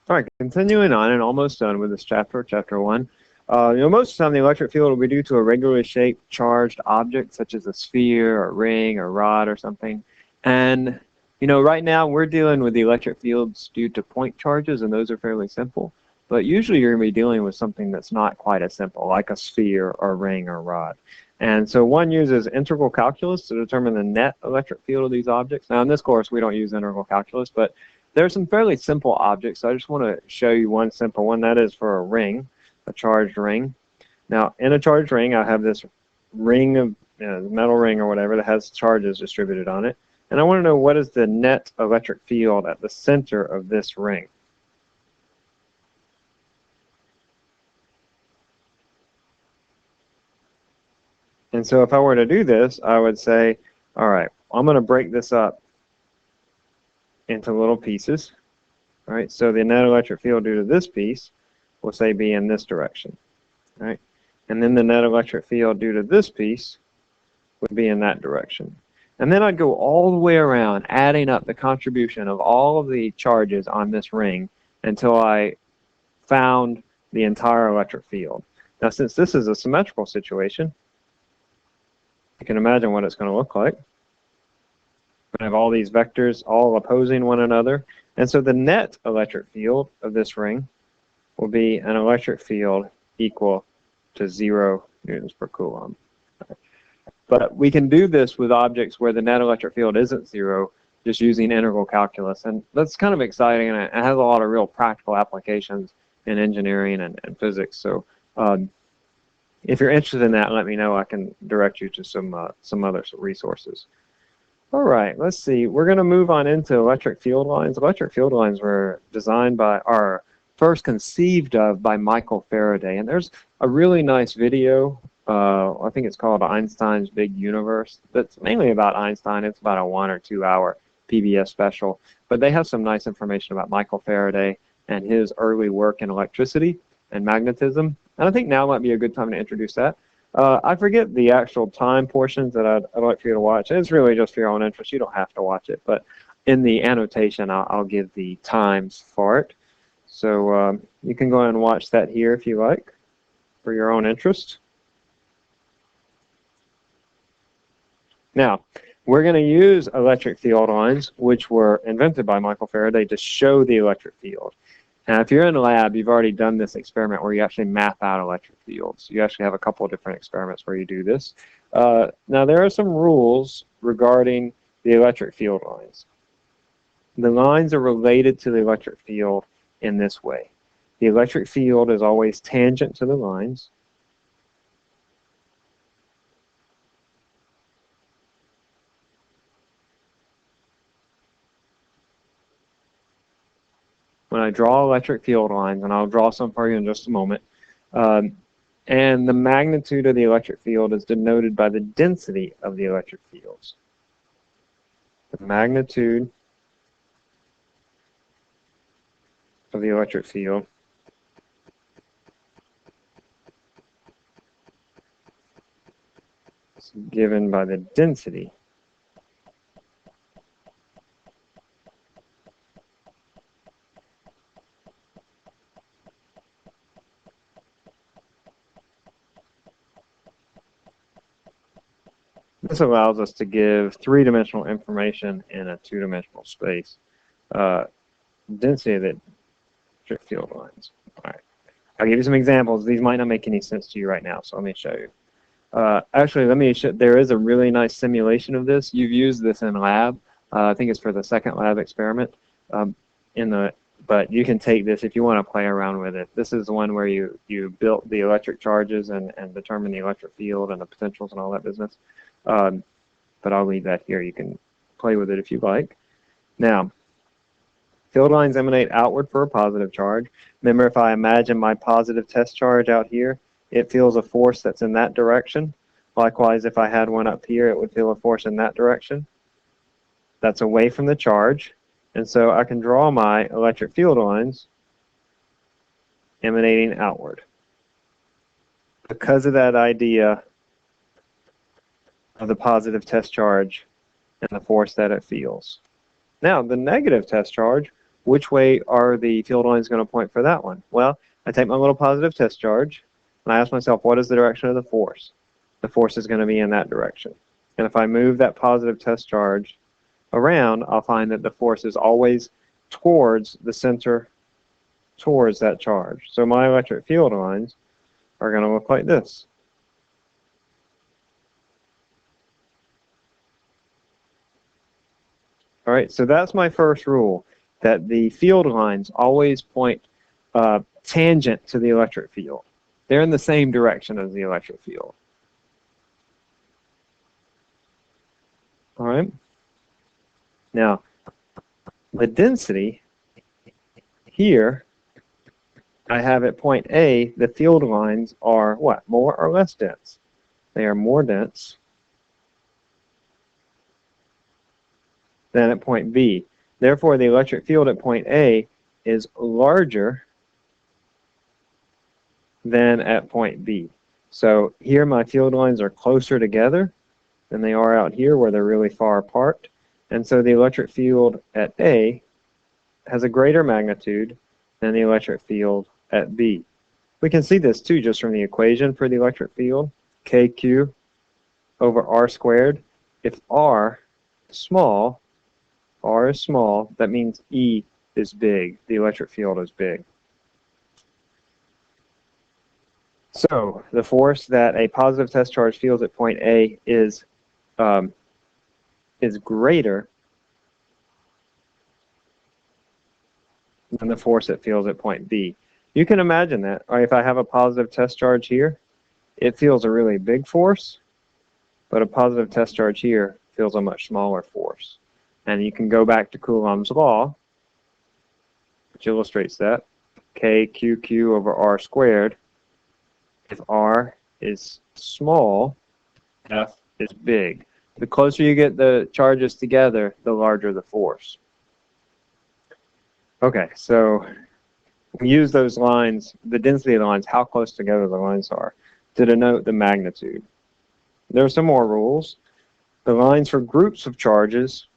All right, continuing on and almost done with this chapter, chapter 1. Most of the time the electric field will be due to a regularly shaped charged object, such as a sphere or ring or rod or something. And, right now we're dealing with the electric fields due to point charges, and those are fairly simple. But usually you're going to be dealing with something that's not quite as simple, like a sphere or ring or rod. And so one uses integral calculus to determine the net electric field of these objects. Now in this course we don't use integral calculus, but there are some fairly simple objects. So I just want to show you one simple one. That is for a ring, a charged ring. Now, in a charged ring, I have this ring of metal ring or whatever that has charges distributed on it. And I want to know what is the net electric field at the center of this ring. And so if I were to do this, I would say, all right, I'm going to break this up into little pieces. All right, so the net electric field due to this piece will say be in this direction. All right, and then the net electric field due to this piece would be in that direction. And then I'd go all the way around, adding up the contribution of all of the charges on this ring until I found the entire electric field. Now, since this is a symmetrical situation, you can imagine what it's going to look like. I have all these vectors all opposing one another. And so the net electric field of this ring will be an electric field equal to 0 newtons per coulomb. But we can do this with objects where the net electric field isn't 0, just using integral calculus. And that's kind of exciting, and it has a lot of real practical applications in engineering and physics. So if you're interested in that, let me know. I can direct you to some other resources. All right, let's see. We're going to move on into electric field lines. Electric field lines were designed by, or first conceived of by Michael Faraday. And there's a really nice video, I think it's called Einstein's Big Universe. That's mainly about Einstein. It's about a 1 or 2 hour PBS special. But they have some nice information about Michael Faraday and his early work in electricity and magnetism. And I think now might be a good time to introduce that. I forget the actual time portions that I'd like for you to watch. It's really just for your own interest. You don't have to watch it. But in the annotation, I'll give the times for it. So you can go ahead and watch that here if you like for your own interest. Now, we're going to use electric field lines, which were invented by Michael Faraday, to show the electric field. Now, if you're in a lab, you've already done this experiment where you actually map out electric fields. You actually have a couple of different experiments where you do this. Now, there are some rules regarding the electric field lines. The lines are related to the electric field in this way. The electric field is always tangent to the lines. When I draw electric field lines, and I'll draw some for you in just a moment, and the magnitude of the electric field is denoted by the density of the electric fields. The magnitude of the electric field is given by the density This allows us to give three-dimensional information in a two-dimensional space. Density of the electric field lines. All right. I'll give you some examples. These might not make any sense to you right now, so let me show you. Actually, let me show. There is a really nice simulation of this. You've used this in lab. I think it's for the second lab experiment. But you can take this if you want to play around with it. This is the one where you built the electric charges and determine the electric field and the potentials and all that business. But I'll leave that here. You can play with it if you like. Now, field lines emanate outward for a positive charge. Remember, if I imagine my positive test charge out here, it feels a force that's in that direction. Likewise, if I had one up here, it would feel a force in that direction. That's away from the charge. And so I can draw my electric field lines emanating outward. Because of that idea of the positive test charge and the force that it feels. Now, the negative test charge which way are the field lines going to point for that one? Well, I take my little positive test charge, and I ask myself, what is the direction of the force? The force is going to be in that direction. And if I move that positive test charge around, I'll find that the force is always towards the center, towards that charge. So my electric field lines are going to look like this. All right, so that's my first rule, that the field lines always point tangent to the electric field. They're in the same direction as the electric field. All right. Now, the density here, I have at point A, the field lines are what? More or less dense? They are more dense than at point B. Therefore, the electric field at point A is larger than at point B. So here my field lines are closer together than they are out here where they're really far apart. And so the electric field at A has a greater magnitude than the electric field at B. We can see this too just from the equation for the electric field, KQ over R squared. If R is small, that means E is big. The electric field is big. So the force that a positive test charge feels at point A is greater than the force it feels at point B. You can imagine that. Or if I have a positive test charge here, it feels a really big force, but a positive test charge here feels a much smaller force. And you can go back to Coulomb's law, which illustrates that. KQQ over R squared. If R is small, F is big. The closer you get the charges together, the larger the force. Okay, so we use those lines, the density of the lines, how close together the lines are, to denote the magnitude. There are some more rules. The lines for groups of charges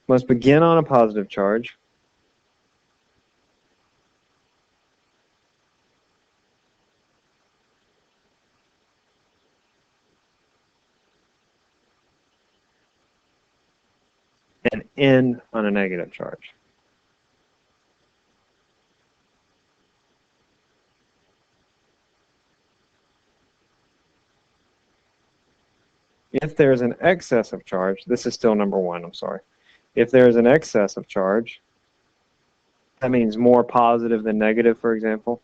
must begin on a positive charge and end on a negative charge. If there's an excess of charge, this is still number one, I'm sorry. If there's an excess of charge, that means more positive than negative, for example.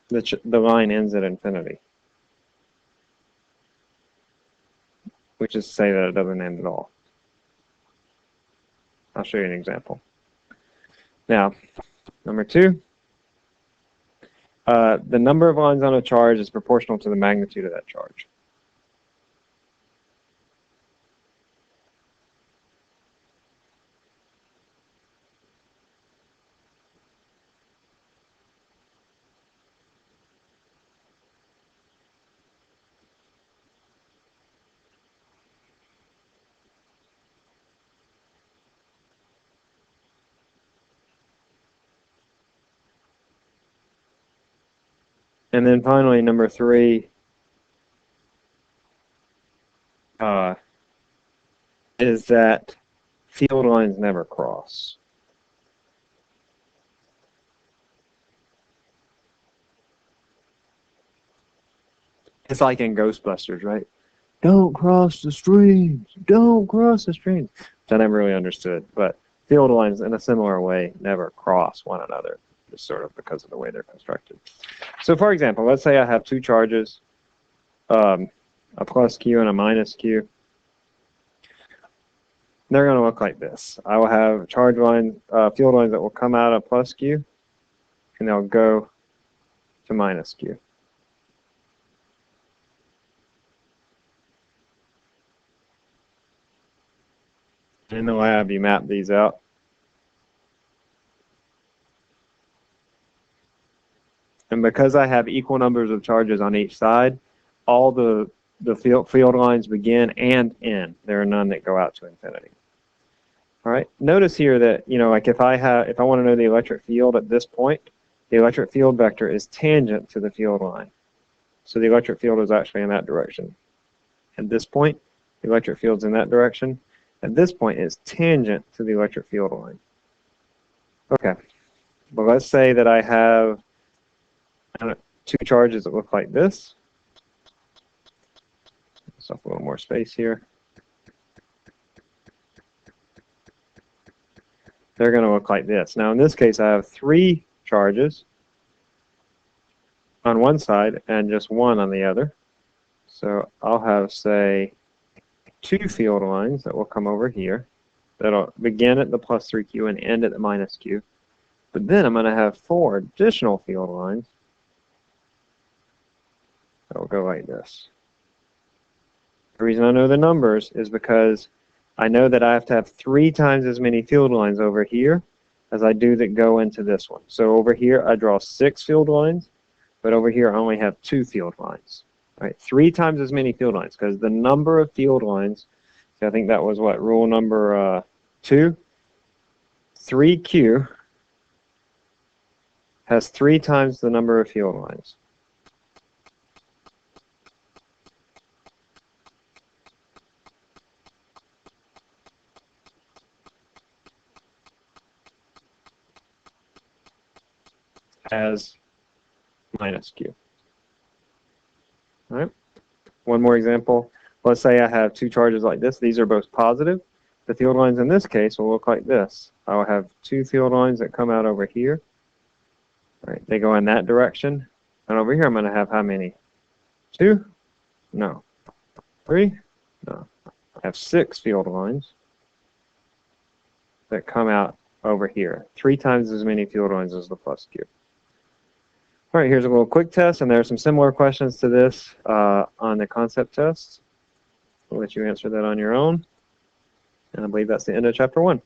The line ends at infinity, which is to say that it doesn't end at all. I'll show you an example. Now, number two, the number of lines on a charge is proportional to the magnitude of that charge. And then finally, number three is that field lines never cross. It's like in Ghostbusters, right? Don't cross the streams. Don't cross the streams. Which I never really understood, but field lines in a similar way never cross one another, just sort of because of the way they're constructed. So for example, let's say I have two charges, a plus Q and a minus Q. They're going to look like this. I will have charge lines, field lines that will come out of plus Q, and they'll go to minus Q. In the lab, you map these out. And because I have equal numbers of charges on each side, all the field lines begin and end. There are none that go out to infinity. All right. Notice here that, like if I want to know the electric field at this point, the electric field vector is tangent to the field line. So the electric field is actually in that direction. At this point, the electric field's in that direction. At this point, it's tangent to the electric field line. Okay. Well, let's say that I have two charges that look like this. Let's have a little more space here. They're going to look like this. Now, in this case, I have 3 charges on one side and just 1 on the other. So I'll have, say, 2 field lines that will come over here. That'll begin at the plus 3q and end at the minus q. But then I'm going to have 4 additional field lines that will go like this. The reason I know the numbers is because I know that I have to have 3 times as many field lines over here as I do that go into this one. So over here I draw 6 field lines, but over here I only have 2 field lines. All right, 3 times as many field lines, because the number of field lines, so I think that was what, rule number 2? 3q has 3 times the number of field lines. As minus q. All right. One more example. Let's say I have 2 charges like this. These are both positive. The field lines in this case will look like this. I will have 2 field lines that come out over here. All right. They go in that direction. And over here I'm going to have how many? 2? No. 3? No. I have 6 field lines that come out over here. 3 times as many field lines as the plus q. All right, here's a little quick test, and there are some similar questions to this on the concept test. I'll let you answer that on your own. And I believe that's the end of chapter 1.